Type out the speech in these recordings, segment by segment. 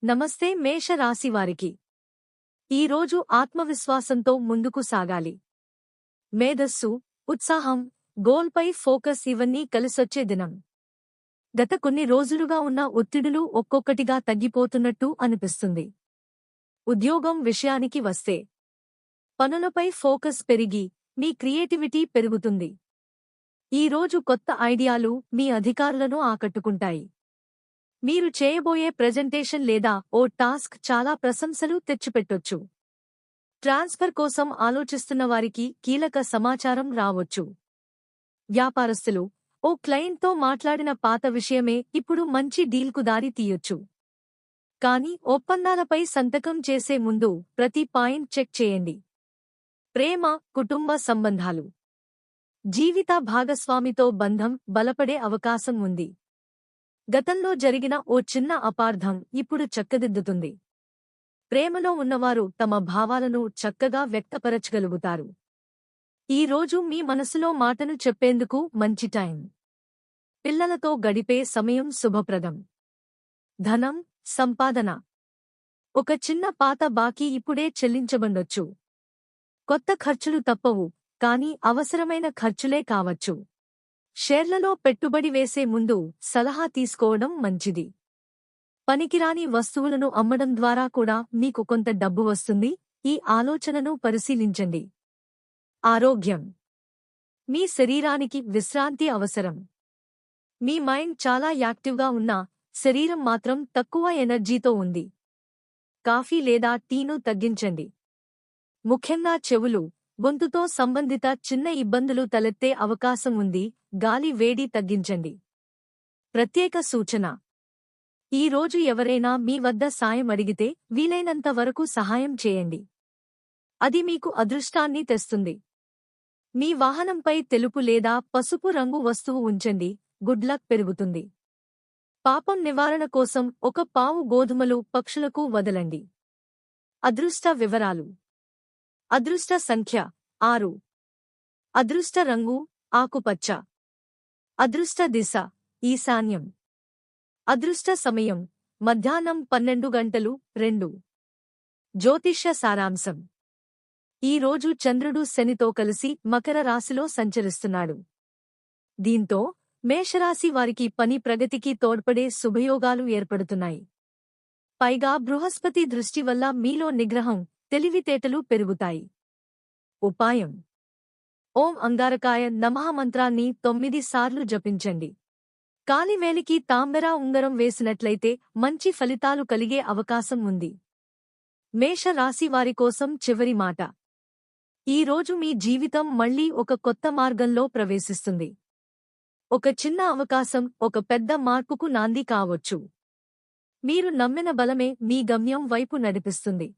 నమస్తే మేష రాశివారికి ఈరోజు ఆత్మవిశ్వాసంతో ముందుకు సాగాలి. మేధస్సు, ఉత్సాహం, గోల్పై ఫోకస్ ఇవన్నీ కలిసొచ్చే దినం. గత కొన్ని రోజులుగా ఉన్న ఒత్తిడులు ఒక్కొక్కటిగా తగ్గిపోతున్నట్టు అనిపిస్తుంది. ఉద్యోగం విషయానికి వస్తే పనులపై ఫోకస్ పెరిగి మీ క్రియేటివిటీ పెరుగుతుంది. ఈరోజు కొత్త ఐడియాలు మీ అధికారులను ఆకట్టుకుంటాయి. మీరు చేయబోయే ప్రెజెంటేషన్ లేదా ఓ టాస్క్ చాలా ప్రశంసలు తెచ్చిపెట్టొచ్చు. ట్రాన్స్ఫర్ కోసం ఆలోచిస్తున్న వారికి కీలక సమాచారం రావొచ్చు. వ్యాపారస్తులు, ఓ క్లయింట్తో మాట్లాడిన పాత విషయమే ఇప్పుడు మంచి డీల్కు దారి తీయొచ్చు. కానీ ఒప్పందాలపై సంతకం చేసే ముందు ప్రతి పాయింట్ చెక్ చేయండి. ప్రేమ, కుటుంబ సంబంధాలు, జీవిత భాగస్వామితో బంధం బలపడే అవకాశం ఉంది. గతంలో జరిగిన ఓ చిన్న అపార్థం ఇప్పుడు చక్కదిద్దుతుంది. ప్రేమలో ఉన్నవారు తమ భావాలను చక్కగా వ్యక్తపరచగలుగుతారు. ఈరోజు మీ మనసులో మాటను చెప్పేందుకు మంచి టైం. పిల్లలతో గడిపే సమయం శుభప్రదం. ధనం, సంపాదన. ఒక చిన్న పాత బాకీ ఇప్పుడే చెల్లించబండొచ్చు. కొత్త ఖర్చులు తప్పవు, కానీ అవసరమైన ఖర్చులే కావచ్చు. షేర్లలో పెట్టుబడి వేసే ముందు సలహా తీసుకోవడం మంచిది. పనికిరాని వస్తువులను అమ్మడం ద్వారా కూడా మీకు కొంత డబ్బు వస్తుంది. ఈ ఆలోచనను పరిశీలించండి. ఆరోగ్యం. మీ శరీరానికి విశ్రాంతి అవసరం. మీ మైండ్ చాలా యాక్టివ్గా ఉన్నా శరీరం మాత్రం తక్కువ ఎనర్జీతో ఉంది. కాఫీ లేదా టీను తగ్గించండి. ముఖ్యంగా చెవులు, గొంతుతో సంబంధిత చిన్న ఇబ్బందులు తలెత్తే అవకాశం ఉంది. గాలి వేడి తగ్గించండి. ప్రత్యేక సూచన: ఈరోజు ఎవరైనా మీ వద్ద సాయం అడిగితే వీలైనంత వరకు సహాయం చేయండి. అది మీకు అదృష్టాన్ని తెస్తుంది. మీ వాహనంపై తెలుపు లేదా పసుపు రంగు వస్తువు ఉంచండి. గుడ్ లక్ పెరుగుతుంది. పాపం నివారణ కోసం ఒక పావు గోధుమలు పక్షులకు వదలండి. అదృష్ట వివరాలు: అదృష్ట సంఖ్య 6. అదృష్ట రంగు ఆకుపచ్చ. అదృష్ట దిశ ఈశాన్యం. అదృష్ట సమయం మధ్యాహ్నం 12:02. జ్యోతిష్య సారాంశం: ఈరోజు చంద్రుడు శనితో కలిసి మకర రాశిలో సంచరిస్తున్నాడు. దీంతో మేషరాశి వారికి పని ప్రగతికి తోడ్పడే శుభయోగాలు ఏర్పడుతున్నాయి. పైగా బృహస్పతి దృష్టి వల్ల మీలో నిగ్రహం, తెలివితేటలు పెరుగుతాయి. ఉపాయం: ఓం అంగారకాయ నమః మంత్రాన్ని 9 సార్లు జపించండి. కాలివేలికి తాంబెర ఉంగరం వేసినట్లయితే మంచి ఫలితాలు కలిగే అవకాశం ఉంది. మేష రాశి వారి కోసం చివరి మాట: ఈరోజు మీ జీవితం మళ్లీ ఒక కొత్త మార్గంలో ప్రవేశిస్తుంది. ఒక చిన్న అవకాశం ఒక పెద్ద మార్పుకు నాంది కావచ్చు. మీరు నమ్మిన బలమే మీ గమ్యం వైపు నడిపిస్తుంది.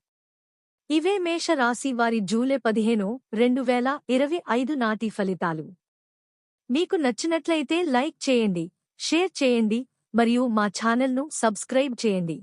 ఇవే మేష రాశి వారి జూలై 15, 2025 నాటి ఫలితాలు. మీకు నచ్చినట్లయితే లైక్ చేయండి, షేర్ చేయండి మరియు మా ఛానల్ను సబ్స్క్రైబ్ చేయండి.